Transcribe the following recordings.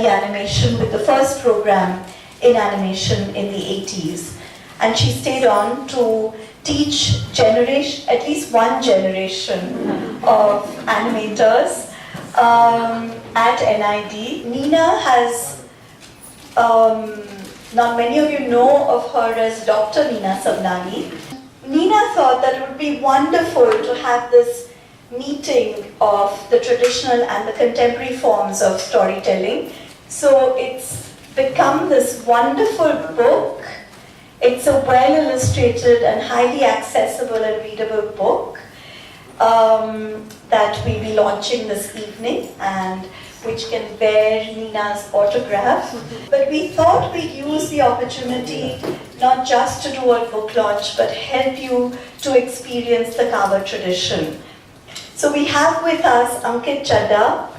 study animation with the first program in animation in the 80s. And she stayed on to teach at least one generation of animators at NID. Nina has, not many of you know of her as Dr. Nina Savnani. Nina thought that it would be wonderful to have this meeting of the traditional and the contemporary forms of storytelling. So it's become this wonderful book. It's a well-illustrated and highly accessible and readable book that we'll be launching this evening, and which can bear Nina's autograph. But we thought we'd use the opportunity not just to do a book launch, but help you to experience the Kawar tradition. So we have with us Ankit Chadda.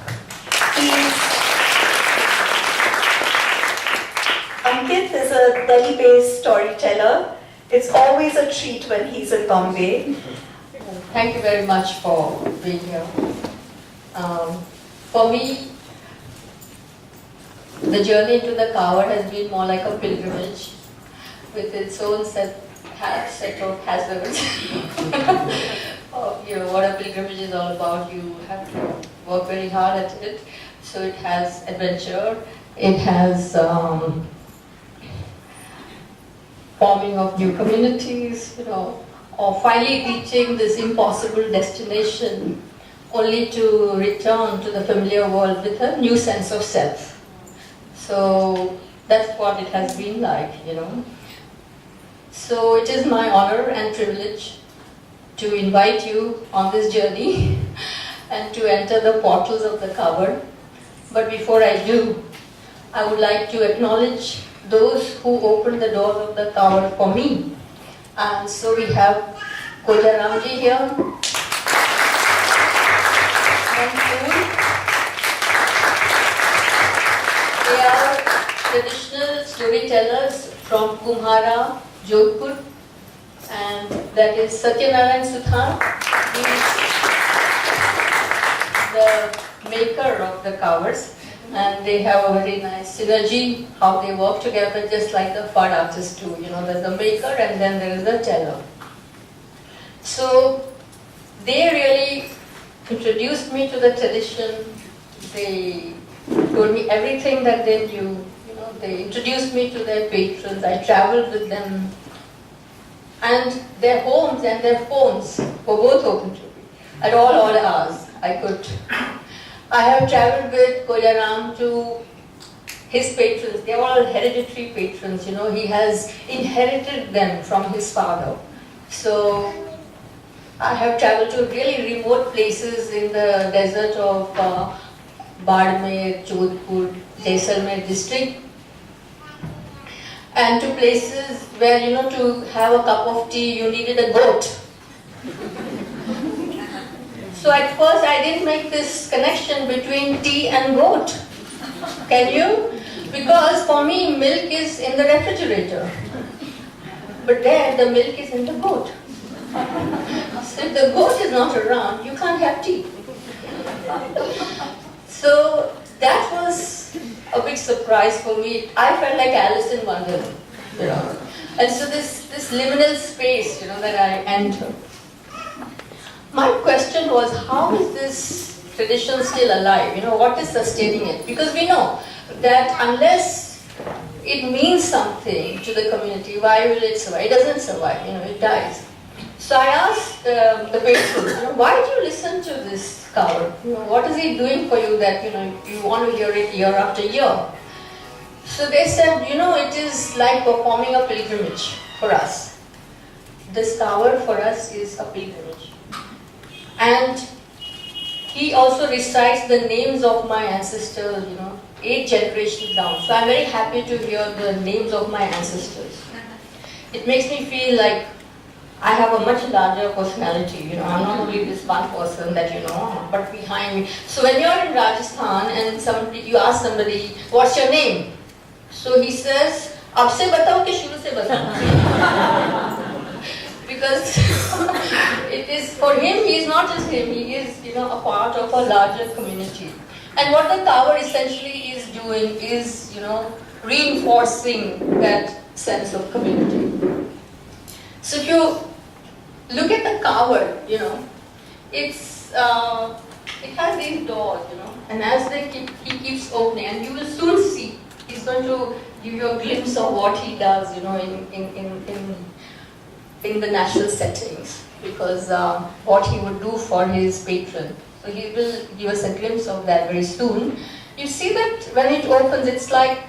Ankit is a Delhi-based storyteller. It's always a treat when he's in Bombay. Thank you very much for being here. For me, the journey into the Kawar has been more like a pilgrimage with its own set of hazards. What a pilgrimage is all about. You have to work very hard at it. So it has adventure, it has forming of new communities, or finally reaching this impossible destination only to return to the familiar world with a new sense of self. So that's what it has been like, So it is my honor and privilege to invite you on this journey and to enter the portals of the Kawar. But before I do, I would like to acknowledge those who opened the doors of the Kawar for me. And so we have Koja Ramji here. They are traditional storytellers from Kumhara, Jodhpur, and that is Satyanarayan Suthar. He is the maker of the Kawars, and they have a very nice synergy, how they work together, just like the Fad artists do. There's the maker and then there is the teller. So they really introduced me to the tradition. They told me everything that they knew. They introduced me to their patrons. I traveled with them, and their homes and their phones were both open to me at all hours I could. I have traveled with Koja to his patrons. They are all hereditary patrons. He has inherited them from his father. So I have traveled to really remote places in the desert of Bardmer, Jodhpur, Jaisalmer district, and to places where, to have a cup of tea, you needed a goat. So at first I didn't make this connection between tea and goat. Can you? Because for me, milk is in the refrigerator. But there, the milk is in the goat. So if the goat is not around, you can't have tea. So that was a big surprise for me. I felt like Alice in Wonderland, And so this liminal space, that I entered. My question was, how is this tradition still alive? What is sustaining it? Because we know that unless it means something to the community, why will it survive? It doesn't survive, it dies. So I asked the patrons, why do you listen to this Kawar? What is it doing for you that, you want to hear it year after year? So they said, it is like performing a pilgrimage for us. This Kawar for us is a pilgrimage. And he also recites the names of my ancestors, 8 generations down. So I'm very happy to hear the names of my ancestors. It makes me feel like I have a much larger personality, I'm not only this one person that but behind me. So when you're in Rajasthan and you ask somebody, what's your name? So he says, ab se batao ke shuru se batao. Because it is, for him, he is not just him, he is a part of a larger community. And what the Kawar essentially is doing doing is, reinforcing that sense of community. So if you look at the coward, it has these doors, and as he keeps opening, and you will soon see, he's going to give you a glimpse of what he does, in the natural settings, because what he would do for his patron. So he will give us a glimpse of that very soon. You see that when it opens, it's like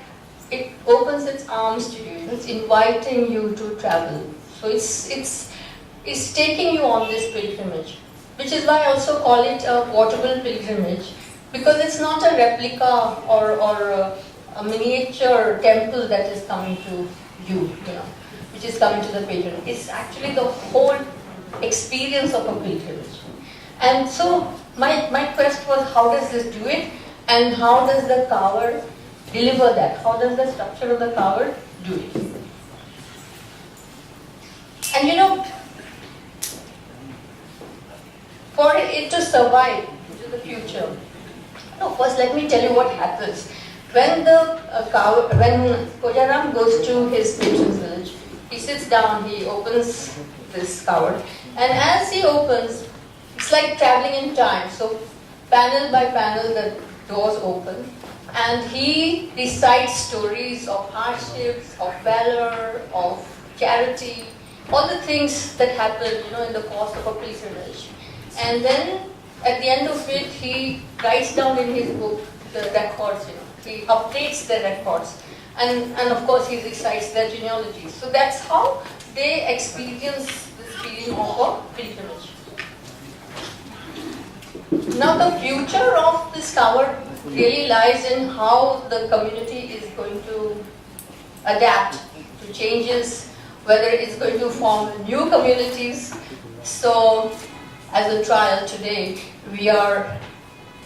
it opens its arms to you. It's inviting you to travel. So it's taking you on this pilgrimage, which is why I also call it a portable pilgrimage, because it's not a replica or a miniature temple that is coming to you, which is coming to the pilgrim. It's actually the whole experience of a pilgrimage. And so my quest was, how does this do it? And how does the coward deliver that? How does the structure of the coward do it? And for it to survive into the future, first let me tell you what happens. When when Kojaram goes to his patron's village, he sits down, he opens this coward, and as he opens, it's like traveling in time. So panel by panel, the doors open, and he recites stories of hardships, of valor, of charity, all the things that happen, in the course of a pilgrimage. And then at the end of it, he writes down in his book the records, he updates the records, and of course he recites their genealogies. So that's how they experience this feeling of a pilgrimage. Now the future of this coward really lies in how the community is going to adapt to changes, whether it's going to form new communities. So as a trial today, we are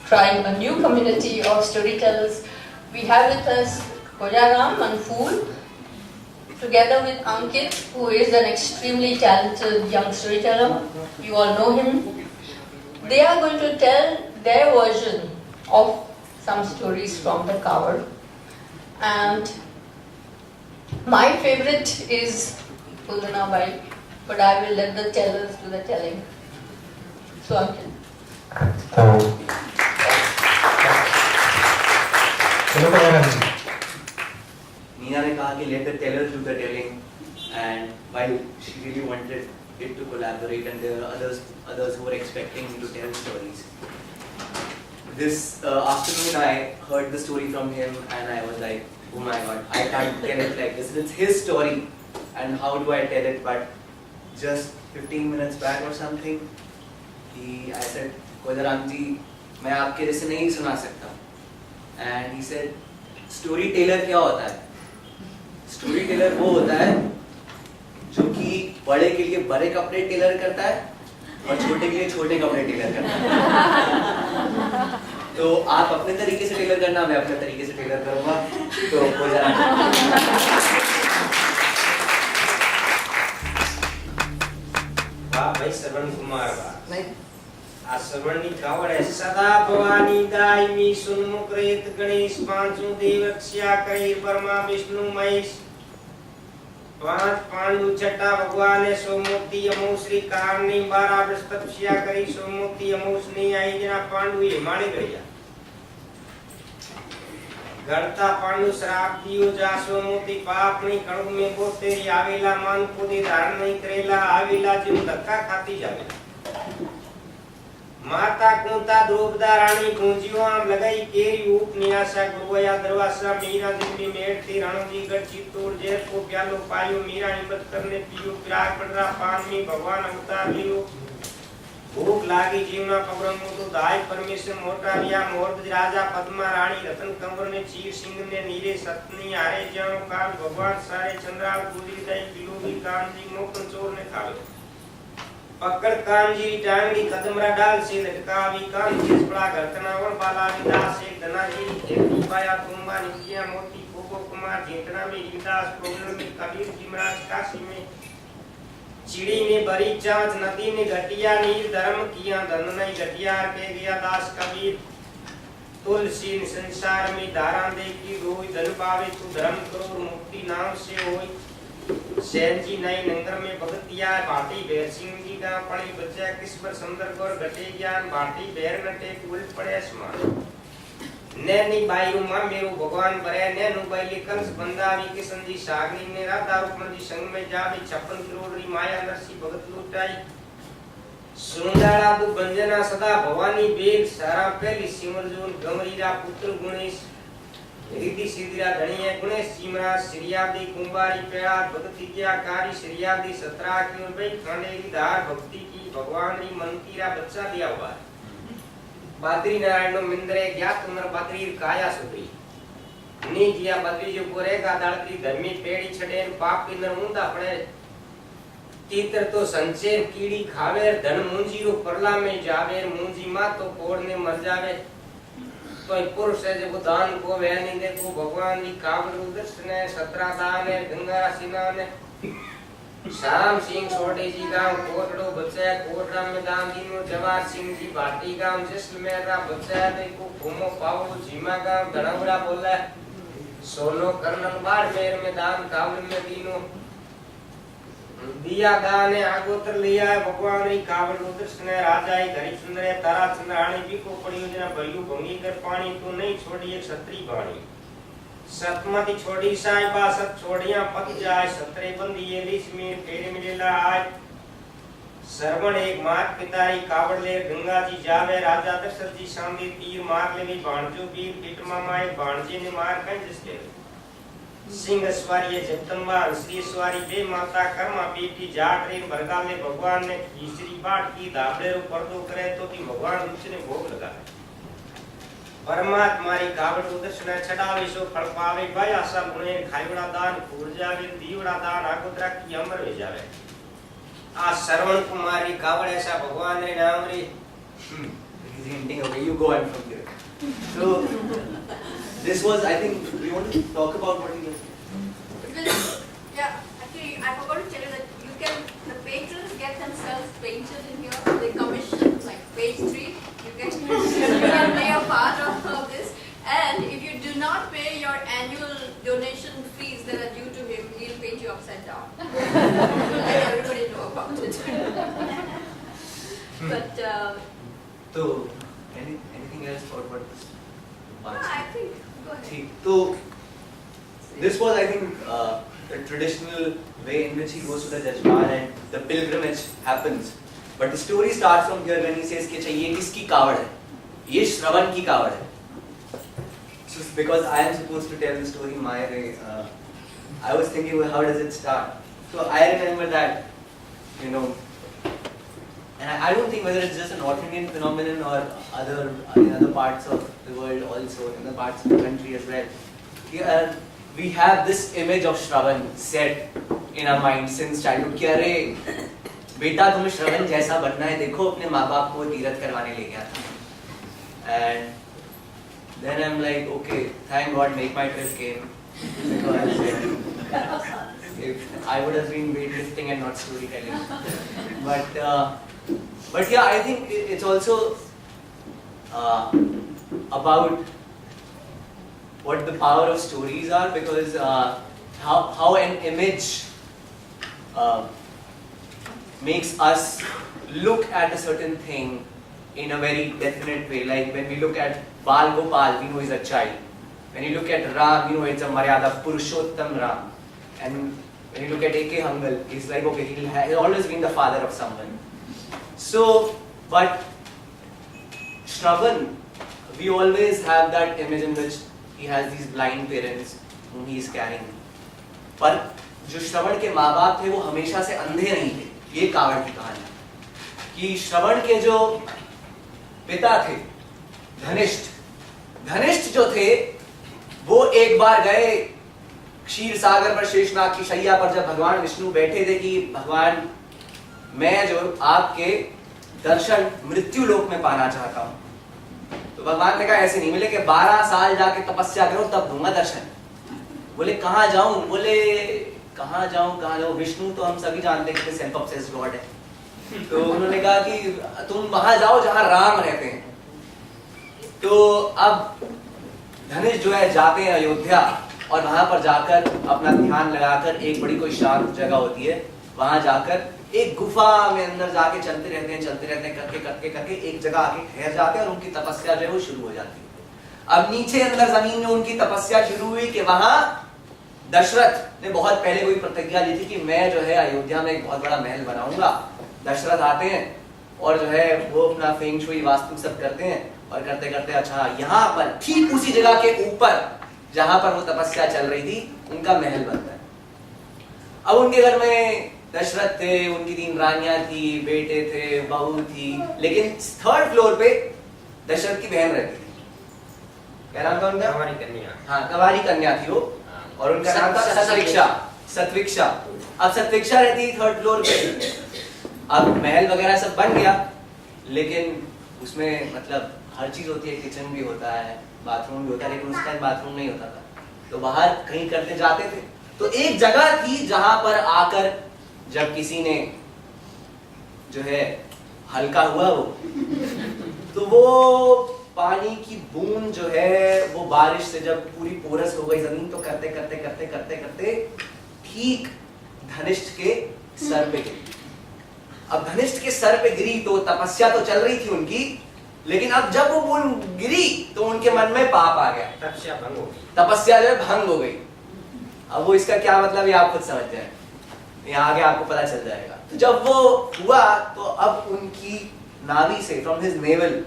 trying a new community of storytellers. We have with us Kojaram Manfool, together with Ankit, who is an extremely talented young storyteller. You all know him. They are going to tell their version of some stories from the coward. And my favorite is Pundana Bai, but I will let the tellers do the telling. So Ankit. Neena ने कहा कि let the tellers do the telling, and while she really wanted it to collaborate, and there are others who were expecting me to tell stories. This afternoon I heard the story from him, and I was like, oh my god, I can't tell it like this. It's his story, and how do I tell it? But just 15 minutes back or something, I said, Kojaram ji, मैं आपके जैसे नहीं सुना सकता. And he said, storyteller क्या होता है? Storyteller वो होता है जो कि बड़े के लिए बड़े कपड़े टेलर करता है और छोटे के लिए छोटे कपड़े टेलर करता है. तो आप अपने तरीके से टेलर करना, मैं अपने तरीके से टेलर करूंगा. तो वाह भाई, श्रवण कुमार वाह. आ श्रवण नी कावड़ है. सदा भवानी दायमी सुन्मुख रहित गणेश पांचों देवक्ष्या कई ब्रह्मा विष्णु महेश. पांच पांडु छठा भगवान है सोमूर्ति यमो श्री कारणी 12 वर्ष तपस्या करी सोमूर्ति यमो स्नेह आई जना पांडु ये माने गया. गणता पांडु श्राप दियो जा सोमूर्ति पाप नहीं कणु में बो तेरी आवेला मान को दे धारण नहीं करेला आवेला जिन धक्का खाती जावे. माता कुंता द्रौपदा रानी गूंजियो आम लगाई केरी ऊप नियासा गुरुया दरवासा मीरा दिल्ली मेट थी रणजी गढ़ चित्तौड़ जय को प्यालो पायो मीरा हिम्मत करने पियो पिराग पड़रा पान में भगवान अवतार लियो. भूख लागी जीवना पगरंगो तो दाय परमेश्वर मोटा लिया मोर्द राजा पद्मा रानी रतन कंवर ने चीर सिंह ने नीरे सतनी हारे जानो काल भगवान सारे चंद्राल गुजरी दाई किलो भी कांजी मोकन चोर ने खावे. पकड़ कांजी टांगड़ी कदमरा डाल से लटका भी कान जिस बड़ा घरतनावर बाला विदास एक धना जी एक पाया कुंभा निकिया मोती कोको कुमार जेठना में रीदास प्रोग्राम में कबीर जिमराज काशी में चिड़ी में बड़ी चांच नदी में घटिया नीर धर्म किया धन नहीं घटिया के गया दास कबीर. तुलसी संसार में धारा दे की रोई धन पावे तू धर्म करो मुक्ति नाम से होई। सैन जी नई नंगर में भगतिया भाटी भैर सिंह जी का पड़ी बच्चा किस पर सुंदर गौर घटे ज्ञान भाटी भैर नटे उल्ट पड़े आसमान। नैनी बाई उमा मेरो भगवान बरे नैनु बाई कंस बंदावी किशन जी सागरी ने राधा रुक्मण जी संग में जावी 56 करोड़ री माया नरसी भगत लुटाई। सुंदरा दु बंजना सदा भवानी बेल सारा पहली सिमरजोन गमरीरा पुत्र गुणेश रिद्धि सिद्धिरा धनिया गुणेश सीमरा श्रीयादि कुंभारी पेड़ा भक्ति क्या कारी श्रीयादि 17 की और भाई खंडेरी धार भक्ति की भगवान री मंतीरा बच्चा दिया हुआ। बादरी नारायण नो मिंद्रे ज्ञात उमर बादरी काया सुधरी नी जिया बादरी जो गोरेगा दाड़ती धर्मी पेड़ी छड़े पाप की नरमुंदा पड़े तीतर तो संचेर कीड़ी खावे धन मुंजी रो परला में जावे मुंजी मा तो कोड़ने मर जावे। तो पुरुष है जो दान को वे नहीं देखो भगवान जी कावड़ उदर्श ने 17 दान है गंगा सिना ने श्याम सिंह सोडे जी गांव कोटड़ो बच्चा कोटड़ा में दाम दीनो जवाहर सिंह जी भाटी गांव जैसलमेर रा बच्चा देखो घूमो पावो जीमा गांव धनौरा बोला सोलो कर्नल बाड़मेर में दाम कावड़ में दीनो दिया दाने आगोतर लिया भगवान री कावड़ उदर्श ने राजा ही घरी सुंदर तारा चंद्राणी भी को पड़ी जना भयु भंगी कर पानी तो नहीं छोड़ी एक छतरी बाणी सतमती छोड़ी साहिबा सत छोड़ियां पक जाए सतरे बंदी ये लिस में फेरे मिलेला आज सरवण एक मात पितारी कावड़ ले गंगा जी जावे राजा दशरथ जी सामने तीर मार ले भाणजो वीर पिटमा माए भाणजे ने मार कं जिसके सिंह सवारी जगदम्बा श्री सवारी बे माता कर्मा बेटी जाट रे भरगा में भगवान ने खीसरी बाट की दाबड़े रो पर्दो करे तो की भगवान रूप ने भोग लगा। परमात्मा री कावड़ उदर्शन छडावे सो फल पावे भाई आशा गुणे खाईवड़ा दान पूर जावे दीवड़ा दान आगोत्रा की अमर हो जावे। आ श्रवण कुमार री कावड़ ऐसा भगवान रे नाम रे hinting away. You go on from there. So this was, I think, we want to talk about what he was. Yeah, actually, I forgot to tell you that you can, the patrons get themselves painted in here. They commission like page 3. You can play a part of this. And if you do not pay your annual donation fees that are due to him, he'll paint you upside down. Let everybody know about it. But So, anything else about this? I think, go ahead. ठीक, तो this was, I think, the traditional way in which he goes to the Jajman and the pilgrimage happens. But the story starts from here when he says कि अच्छा ये किसकी कावड़ है? ये श्रवण की कावड़ है. So because I am supposed to tell the story my way, I was thinking, well, how does it start? So I remember that, you know, and I don't think whether it's just a North Indian phenomenon or in other parts of the world also, in other parts of the country as well. We have this image of Shravan set in our mind since childhood. कि अरे बेटा तुम्हें श्रवण जैसा बनना है, देखो अपने माँ बाप को तीर्थ करवाने ले गया था. And then I'm like, okay, thank God make-my-trip came. Because if I would have been weightlifting and not storytelling. But yeah, I think it's also about what the power of stories are, because how an image makes us look at a certain thing in a very definite way. Like when we look at Bal Gopal, we know he's a child. When you look at Ram, you know it's a Maryada Purushottam Ram. And when you look at A.K. Hangal, he's like, okay, he's always been the father of someone. So, but Shravan, we always have that image in which he has these blind parents whom he is carrying. पर जो श्रवण के माँ बाप थे वो हमेशा से अंधे नहीं थे. ये कावड़ की कहानी कि श्रवण के जो पिता थे धनिष्ठ जो थे वो एक बार गए क्षीर सागर पर शेषनाग की शैया पर. जब भगवान विष्णु बैठे थे कि भगवान मैं जो आपके दर्शन मृत्यु लोक में पाना चाहता हूं, तो भगवान ने कहा ऐसे नहीं मिले कि 12 साल जाके तपस्या करो तब दूंगा दर्शन. बोले कहाँ जाऊं? बोले कहाँ जाऊं? विष्णु तो हम सभी जानते हैं कि सेल्फ ऑब्सेस्ड गॉड है. तो उन्होंने कहा कि तुम वहां जाओ जहां राम रहते हैं. तो अब धनुष जो है जाते हैं अयोध्या और वहां पर जाकर अपना ध्यान लगाकर, एक बड़ी कोई शांत जगह होती है, वहां जाकर एक गुफा में अंदर जाके चलते रहते हैं, करके करके करके एक जगह आके ठहर जाते हैं और उनकी तपस्या जो है वो शुरू हो जाती है। अब नीचे अंदर जमीन में उनकी तपस्या शुरू हुई कि वहां दशरथ ने बहुत पहले कोई प्रतिज्ञा ली थी कि मैं जो है अयोध्या में एक बहुत बड़ा महल बनाऊंगा। दशरथ आते हैं और जो है वो अपना फेंग शुई वास्तु सब करते हैं और करते करते अच्छा यहाँ पर ठीक उसी जगह के ऊपर जहां पर वो तपस्या चल रही थी उनका महल बनता है। अब उनके घर में दशरथ थे, उनकी 3 रानियां थी, बेटे थे, बहू थी, लेकिन 3rd फ्लोर पे दशरथ की बहन रहती थी। क्या नाम था उनका? हमारी कन्या। हाँ, कुंवारी कन्या थी वो, और उनका नाम था सतविक्षा। सतविक्षा। अब सतविक्षा रहती थी 3rd फ्लोर पे। अब महल वगैरह सब बन गया, लेकिन उसमें मतलब हर चीज होती है, किचन भी होता है, बाथरूम भी होता है, लेकिन उस टाइम बाथरूम नहीं होता था, तो बाहर कहीं करते जाते थे। तो एक जगह थी जहां पर आकर जब किसी ने जो है हल्का हुआ वो तो वो पानी की बूंद जो है वो बारिश से जब पूरी पोरस हो गई जमीन, तो करते करते करते करते करते ठीक धनिष्ठ के सर पे गिरी। अब धनिष्ठ के सर पे गिरी तो तपस्या तो चल रही थी उनकी, लेकिन अब जब वो बूंद गिरी तो उनके मन में पाप आ गया, तपस्या भंग हो गई। तपस्या जो है भंग हो गई। अब वो इसका क्या मतलब है आप खुद समझ जाए, यहाँ आगे आपको पता चल जाएगा। तो जब वो हुआ तो अब उनकी नाभि से, फ्रॉम हिज नेवल,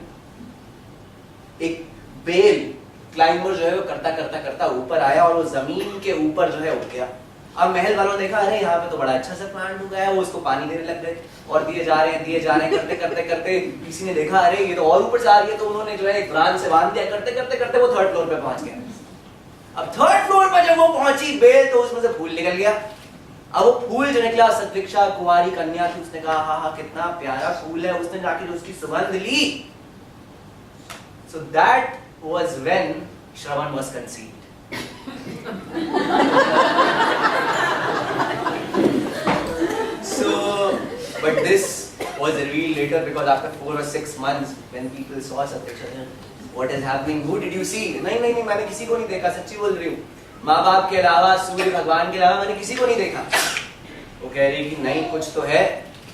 एक बेल क्लाइंबर जो है वो करता करता करता ऊपर आया और वो जमीन के ऊपर जो है उठ गया। अब महल वालों ने देखा अरे यहाँ पे तो बड़ा अच्छा सा प्लांट उगा है, वो उसको पानी देने लग गए और दिए जा रहे हैं करते करते करते किसी ने देखा अरे ये तो और ऊपर जा रही है, तो उन्होंने जो है एक ब्रांच से बांध दिया। करते करते करते वो 3rd फ्लोर पे पहुंच गया। अब 3rd फ्लोर पर जब वो पहुंची बेल, तो उसमें से फूल निकल गया। अब वो फूल जो निकला, सतविक्षा कुंवारी कन्या थी, उसने कहा हाँ हाँ कितना प्यारा फूल है, उसने जाके उसकी सुगंध ली। So that was when Shravan was conceived. So, but this was revealed later because after 4 or 6 months, when people saw Satyaksha, what is happening? Who did you see? नहीं, मैंने किसी को नहीं देखा, सच्ची बोल रही हूँ। माँ बाप के अलावा, सूर्य भगवान के अलावा मैंने किसी को नहीं देखा। वो कह रही कि नहीं कुछ तो है।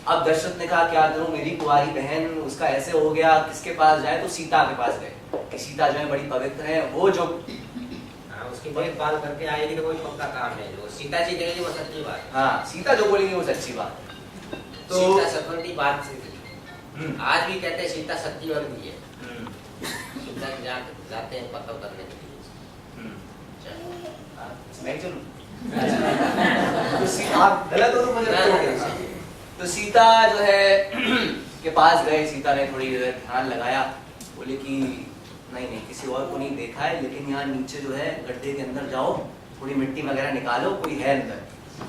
अब दशरथ ने कहा क्या करूं, मेरी कुंवारी बहन, उसका ऐसे हो गया, किसके पास जाए? तो सीता के पास गए कि सीता जो है बड़ी पवित्र है, वो जो उसकी देखभाल करके आएगी तो कोई पक्का काम है। जो सीता जी कहेगी वो सच्ची बात है। हाँ, सीता जो बोलेगी वो सच्ची बात। तो सीता सतवंती बात से आज भी कहते हैं सीता सच्ची वर्दी है। सीता जाते हैं पता करने के लिए। मैं चलूं? तो आप गलत हो तो मुझे तो सीता जो है के पास गए। सीता ने थोड़ी देर ध्यान लगाया, बोले कि नहीं किसी और को नहीं देखा है, लेकिन यहाँ नीचे जो है गड्ढे के अंदर जाओ, थोड़ी मिट्टी वगैरह निकालो, कोई है अंदर।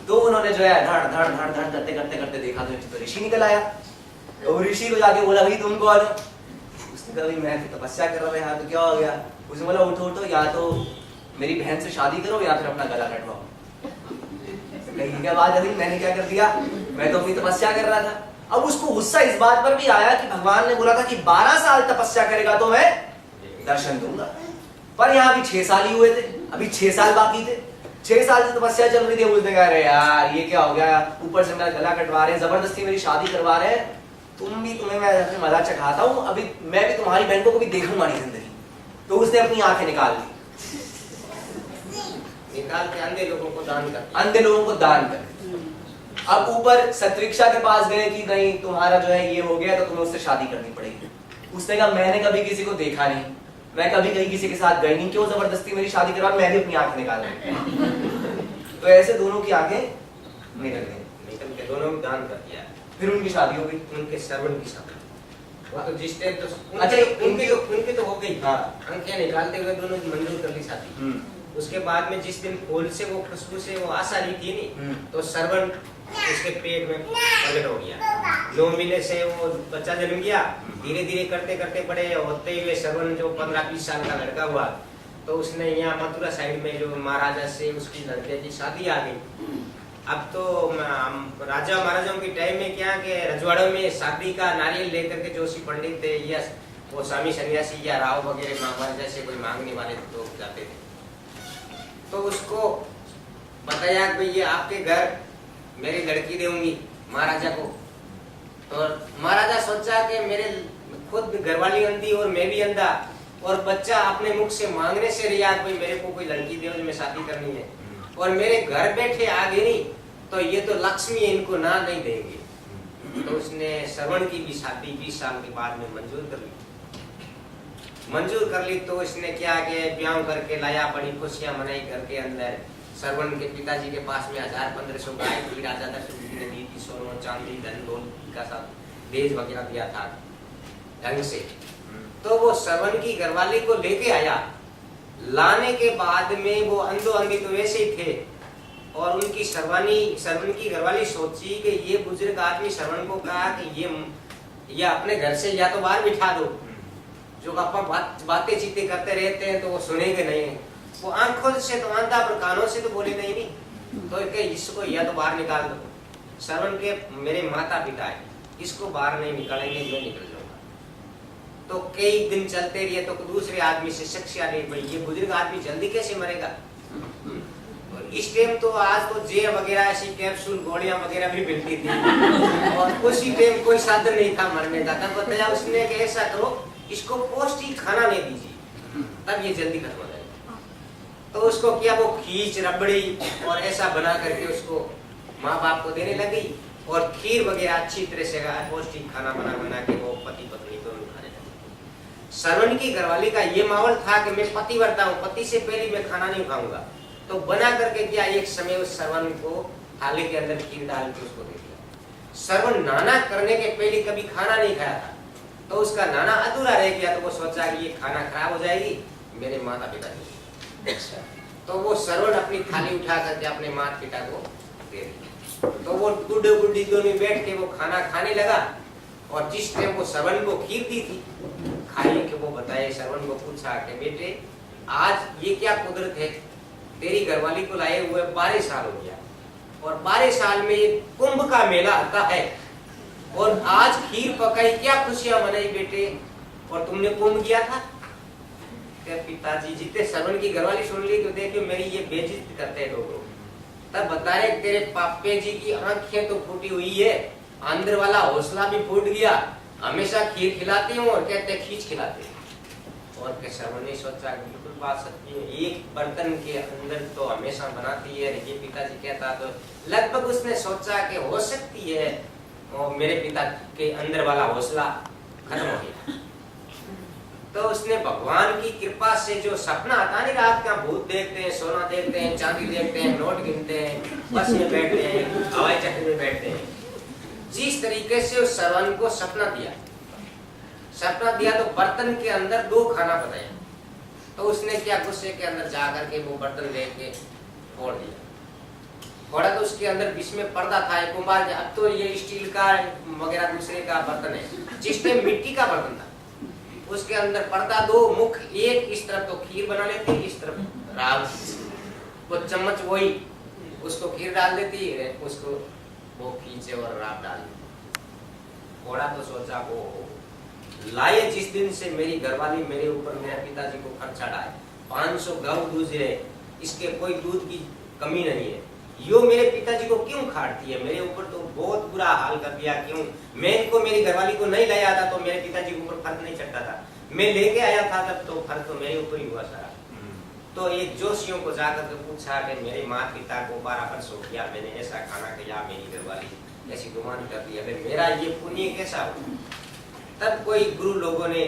तो उन्होंने जो है धड़ धड़ धड़ धड़ करते करते करते देखा तो ऋषि निकल आया। तो ऋषि को जाके बोला भाई तुम कौन हो? उसने कहा भाई मैं तो तपस्या कर रहा था यहाँ, तो क्या हो गया? उसने बोला उठो उठो, या तो मेरी बहन से शादी करो या फिर अपना गला कटवाओ। क्या बात है भाई, मैंने क्या कर दिया? मैं तो अपनी तपस्या कर रहा था। अब उसको गुस्सा इस बात पर भी आया कि भगवान ने बोला था कि 12 साल तपस्या करेगा तो मैं दर्शन दूंगा, पर यहाँ अभी 6 साल ही हुए थे, अभी 6 साल बाकी थे। 6 साल से तपस्या चल रही थी। उसने कहा अरे यार ये क्या हो गया, ऊपर से मेरा गला कटवा रहे हैं, जबरदस्ती मेरी शादी करवा रहे हैं, तुम्हें मैं मजा चखाता हूँ, अभी मैं भी तुम्हारी बहन को कभी देखूंगा नहीं जिंदगी। तो उसने अपनी आंखें निकाल दी, निकाल के अंधे लोगों को दान कर, अंधे लोगों को दान कर। अब ऊपर सतविक्षा के पास गए कि नहीं तुम्हारा जो है ये हो गया तो तुम्हें उससे शादी करनी पड़ेगी। उसने कहा मैंने कभी किसी को देखा नहीं, मैं कभी कहीं किसी के साथ गई नहीं, क्यों जबरदस्ती मेरी शादी करवा, मैं भी अपनी आंखें निकाल रही। तो ऐसे दोनों की आंखें निकल गई, निकल के दोनों को दान कर दिया। फिर उनकी शादी हो गई। उनके श्रवण की शादी, वो तो जिस टाइम तो अच्छा, उनकी तो हो गई। हाँ, आंखें निकालते हुए दोनों की मंजूर कर ली शादी। उसके बाद में जिस दिन फूल से वो खुशबू से वो आशा रही थी नहीं, तो श्रवण उसके पेट में प्रकट हो गया। 9 महीने से वो बच्चा जन्म गया, धीरे धीरे करते करते बड़े होते हुए श्रवण जो 15-20 साल का लड़का हुआ, तो उसने यहाँ मथुरा साइड में जो महाराजा से उसकी लड़के की शादी आ गई। अब तो राजा महाराजाओं के टाइम में क्या कि रजवाड़ों में शादी का नारियल लेकर के जोशी पंडित थे, यस वो स्वामी सन्यासी या राव वगैरह महाराज जैसे कोई मांगने वाले लोग जाते थे, तो उसको बताया कि भाई ये आपके घर मेरी लड़की दूंगी महाराजा को। तो महाराजा सोचा कि मेरे खुद घरवाली अंधी और मैं भी अंधा और बच्चा अपने मुख से मांगने से रिया भाई मेरे को कोई लड़की दे जो मैं शादी करनी है, और मेरे घर बैठे आ गई तो ये तो लक्ष्मी इनको ना नहीं देगी। तो उसने श्रवण की भी शादी 20 साल के बाद में मंजूर कर ली। तो इसने क्या कि ब्याह करके लाया, बड़ी खुशियां मनाई घर के अंदर। श्रवण के पिताजी के पास में 1000-1500 गाय थी, राजा दशरथ जी ने दी थी, सोना चांदी धन दौलत का सब देश वगैरह दिया था ढंग से। तो वो श्रवण की घरवाली को लेके आया, लाने के बाद में वो अंधो अंधी तो वैसे ही थे, और उनकी श्रवण की घरवाली सोची कि ये बुजुर्ग आदमी श्रवण को कहा कि ये अपने घर से या तो बाहर बिठा दो, जो अपन बातें चीतें करते रहते हैं तो वो सुनेंगे नहीं। वो आंखों से तो अंधा पर कानों से तो बोले नहीं, तो इसको या तो बाहर निकाल दो। श्रवण के मेरे माता पिता है, इसको बाहर नहीं निकालेंगे, मैं निकल जाऊंगा। तो कई दिन चलते रहे, तो दूसरे आदमी से शिक्षा ली, भाई ये बुजुर्ग आदमी जल्दी कैसे मरेगा। इस टाइम तो आज तो जे वगैरह ऐसी कैप्सूल गोलियां वगैरह भी मिलती थी, और उसी टाइम कोई साधन नहीं था मरने का। तब बताया उसने कि ऐसा करो, इसको पौष्टिक खाना नहीं दीजिए, तब ये जल्दी खत्म हो जाएगा। तो उसको किया, वो खींच रबड़ी और ऐसा बना करके उसको माँ बाप को देने लगी, और खीर वगैरह अच्छी तरह से पौष्टिक खाना बना के वो पति पत्नी दोनों खाने लगे। श्रवण की घरवाली का ये माहौल था कि मैं पतिव्रता हूँ, पति से पहले मैं खाना नहीं खाऊंगा। तो बना करके क्या, एक समय उस श्रवण को थाली के अंदर खीर डाल के उसको दे दिया। श्रवण नाना करने के पहले कभी खाना नहीं खाया था, तो उसका नाना अधूरा रह गया। तो वो सोचा कि ये खाना खराब हो जाएगी मेरे माता पिता की। तो वो श्रवण अपनी थाली उठा करके अपने माता पिता को दे दिया। तो वो बुढ़े बुढ़ी दोनों बैठ के वो खाना खाने लगा, और जिस टाइम वो श्रवण को खीर दी थी खाने के, वो बताए, श्रवण को पूछा कि बेटे आज ये क्या कुदरत है, तेरी घरवाली को लाए हुए 12 साल हो गया, और 12 साल में ये कुंभ का मेला आता है, और आज खीर पकाई, क्या खुशियां मनाई बेटे, और तुमने कुंभ किया था। पिताजी जितने श्रवण की घरवाली सुन ली तो देखियो मेरी ये बेइज्जती करते हैं लोग। तब बताए तेरे पापे जी की आंखें तो फूटी हुई है, अंदर वाला हौसला भी फूट गया, हमेशा खीर खिलाती हूँ और कहते खींच खिलाते। और के श्रवण ने सोचा बिल्कुल बात सच्ची है, एक बर्तन के अंदर तो हमेशा बनाती है, ये पिताजी कहता। तो लगभग उसने सोचा कि हो सकती है और मेरे पिता के अंदर वाला हौसला खत्म हो गया। तो उसने भगवान की कृपा से जो सपना आता नहीं, रात का भूत देखते हैं, सोना देखते हैं, चांदी देखते हैं, नोट गिनते हैं, बस में बैठते हैं, हवाई जहाज में बैठते हैं, जिस तरीके से उस श्रवण को सपना दिया तो बर्तन के अंदर 2 खाना बनाया। तो उसने क्या, गुस्से के अंदर जा करके वो बर्तन लेके फोड़ दिया। फोड़ा तो उसके अंदर बीच में पर्दा था, एक कुंभार, अब तो ये स्टील का वगैरह दूसरे का बर्तन है, जिस टाइम मिट्टी का बर्तन था उसके अंदर पर्दा, 2 मुख, एक इस तरफ तो खीर बना लेती, इस तरफ राग, वो चम्मच वही उसको खीर डाल देती है, उसको वो खींचे और राग डाल देती। थोड़ा तो सोचा वो लाए, जिस दिन से मेरी घरवाली मेरे ऊपर, मेरे पिताजी को खर्चा डाले, 500 गौ दूध है, इसके कोई दूध की कमी नहीं है, यो मेरे पिताजी को क्यों खाटती है, मेरे ऊपर तो बहुत बुरा हाल कर दिया। क्यों मैं इनको मेरी घरवाली को नहीं लाया था तो मेरे पिताजी के ऊपर फर्क नहीं चढ़ता था, मैं लेके आया था तब तो फर्क तो मेरे ऊपर ही हुआ सारा। तो एक जोशियों को जाकर के पूछा कि मेरे माता पिता को 12 वर्ष हो गया, मैंने ऐसा खाना किया, मेरी घरवाली ऐसी गुमान कर दी, अगर मेरा ये पुण्य कैसा हो। तब कोई गुरु लोगों ने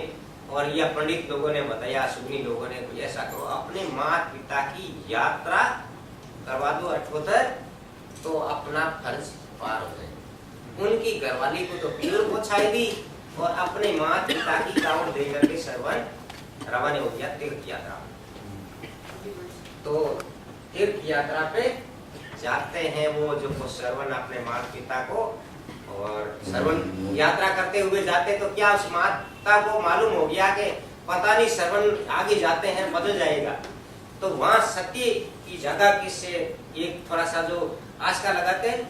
और या पंडित लोगों ने बताया, सुगनी लोगों ने, कुछ ऐसा करो, अपने माता पिता की यात्रा करवा दो 78, तो अपना फर्ज पार हो जाए। उनकी घरवाली को तो पीर पहुंचाई दी और अपने माता पिता की कावड़ दे करके श्रवण रवाना हो गया तीर्थ यात्रा। तो तीर्थ यात्रा पे जाते हैं वो जो श्रवण अपने माता पिता को, और श्रवण यात्रा करते हुए जाते तो क्या उस माता को मालूम हो गया कि पता नहीं श्रवण आगे जाते हैं बदल जाएगा। तो वहां सत्य की जगह किससे एक थोड़ा सा जो आस्था लगाते हैं,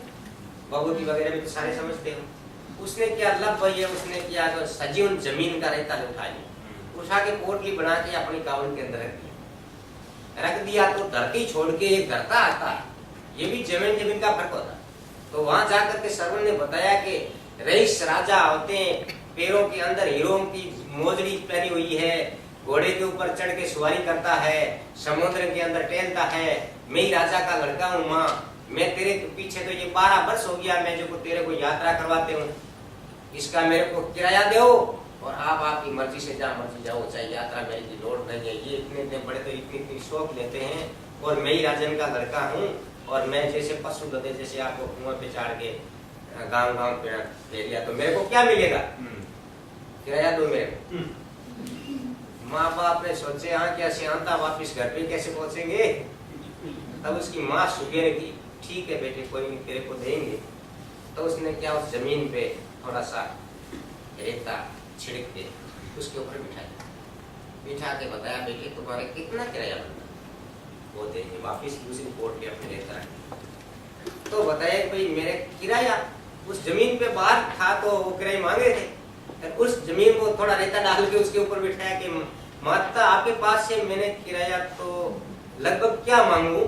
भगवती वगैरह भी तो सारे समझते हो, उसने क्या लब ये उसने किया तो सजीवन जमीन का रेता उठा लिया, उठा के पोटली बना के अपनी कावड़ के अंदर रख दिया। तो धरती छोड़ के एक धरता आता, ये भी जमीन जमीन का फर्क होता। तो वहां जाकर के श्रवण ने बताया कि रईस राजा होते हैं, पैरों के अंदर हीरों की मोजड़ी पहनी हुई है, घोड़े के ऊपर चढ़ के सवारी करता है, समुद्र के अंदर टहलता है। मैं ही राजा का लड़का हूँ माँ, मैं तेरे पीछे तो ये 12 वर्ष हो गया मैं जो तेरे को यात्रा करवाते हूँ, इसका मेरे को किराया दो और आप आपकी मर्जी से जहाँ मर्जी जाओ, चाहे यात्रा मेरी की लोड नहीं है। ये इतने बड़े तो इतनी शौक लेते हैं और मैं ही राजन का लड़का हूँ और मैं जैसे पशु गधे जैसे आपको कुआं पे चाड़ के गांव गांव पे दे दिया तो मेरे को क्या मिलेगा, किराया दो मेरे को। माँ बाप ने सोचे हाँ क्या शांता वापिस घर पे कैसे पहुंचेंगे। तब उसकी माँ सुबह की ठीक है बेटे कोई नहीं तेरे को देंगे। तो उसने क्या उस जमीन पे थोड़ा सा रेता छिड़क के उसके ऊपर बिठा के बताया बेटे तुम्हारे कितना किराया बनता, वो देंगे वापिस दूसरी पोर्ट पे अपने रेता रखे। तो बताया भाई मेरे किराया उस जमीन पे बाहर था तो वो किराया मांगे थे, उस जमीन को थोड़ा रेता डाल के उसके ऊपर बिठाया कि माता आपके पास से मैंने किराया तो लगभग क्या मांगू,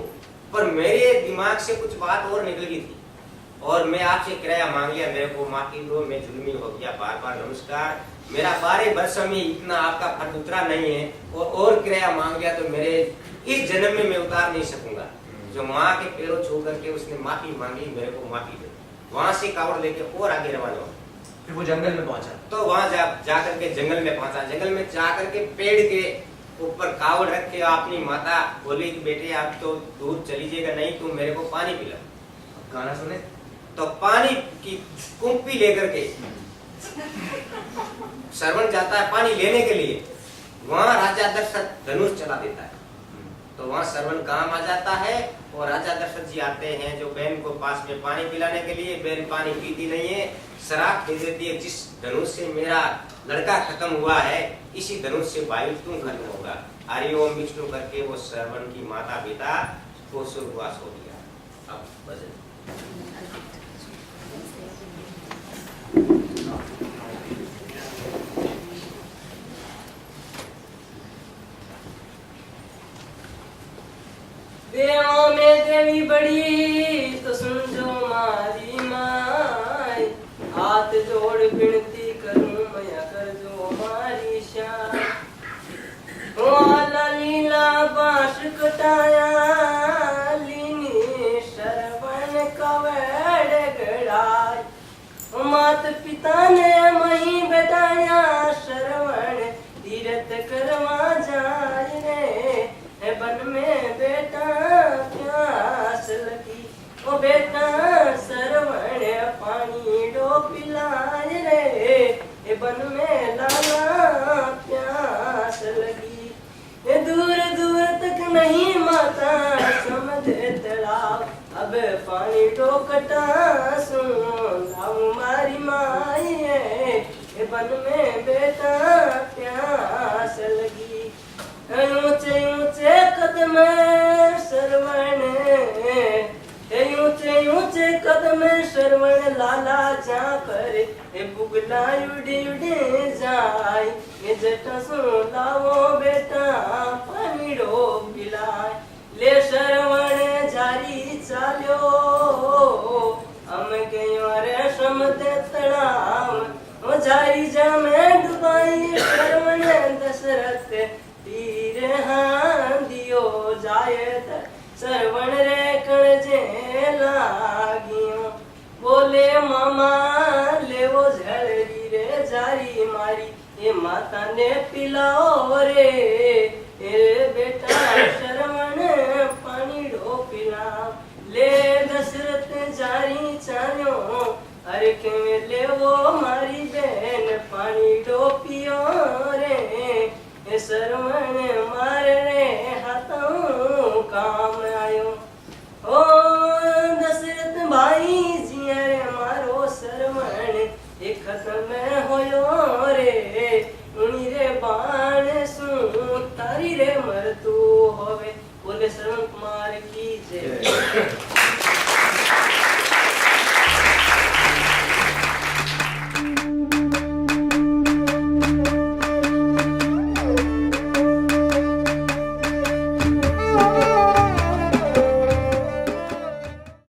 पर मेरे दिमाग से कुछ बात और निकल गई थी और मैं आपसे किराया मांग लिया, मेरे को माफी दो, मैं जुल्मी हो गया, बार बार नमस्कार। मेरा 12 वर्ष में इतना आपका फर्ज उतरा नहीं है और किराया मांग लिया तो मेरे इस जन्म में मैं उतार नहीं सकूंगा। जो माँ के पैरों छू करके उसने माफी मांगी, मेरे को माफी दे। वहां से कावड़ लेके और आगे रवाना हो। फिर वो जंगल में पहुंचा। तो वहां जाकर के जंगल में पहुंचा। जंगल में जाकर के पेड़ के ऊपर कावड़ रख के अपनी माता बोली कि बेटे आप तो दूर चली जाएगा, नहीं तुम मेरे को पानी पिला। गाना सुने तो पानी की कुंपी लेकर के श्रवण जाता है पानी लेने के लिए। वहां राजा दशरथ धनुष चला देता है। तो वहां श्रवण काम आ जाता है और राजा दशरथ जी आते हैं जो बहन को पास में पानी पिलाने के लिए। बहन पानी पीती नहीं है, शराब दे देती है, जिस धनुष से मेरा लड़का खत्म हुआ है इसी धनुष से वायु तुम खत्म होगा। हरि ओम विष्णु करके वो श्रवण की माता पिता को स्वर्गवास हो गया। अब भजन देवों में देवी बड़ी तो सुन जो मारी माय, हाथ जोड़ विनती करूं मैं कर जो मारी श्याम। वाला लीला बांस कटाया लीनी श्रवण कवड़ गड़ाय। मात पिता ने मही बेटाया श्रवण तीरथ करवा जाय रे। बन में बेटा प्यास लगी, ओ बेटा श्रवण पानी डो पिलाए रे। बन में लाला प्यास लगी, दूर दूर तक नहीं माता समझे तड़ाव। अब पानी डो कटा सुन लाऊं मारी माई है। बन में बेटा प्यास लगी, ऊंचे ऊंचे कदम श्रवण, ऊंचे ऊंचे कदम श्रवण लाला जा पर बुगला उड़ी उड़ी जाय। जटा सो लावो बेटा पानी डो पिलाय। ले श्रवण जारी चाल्यो हम गयो रे समते तड़ाव। जारी जा में डुबाई श्रवण दशरथ तीर हाँ दियो जायत। श्रवण रे कणजे लागियो बोले मामा ले वो झलरी रे जारी मारी। ये माता ने पिलाओ रे ए बेटा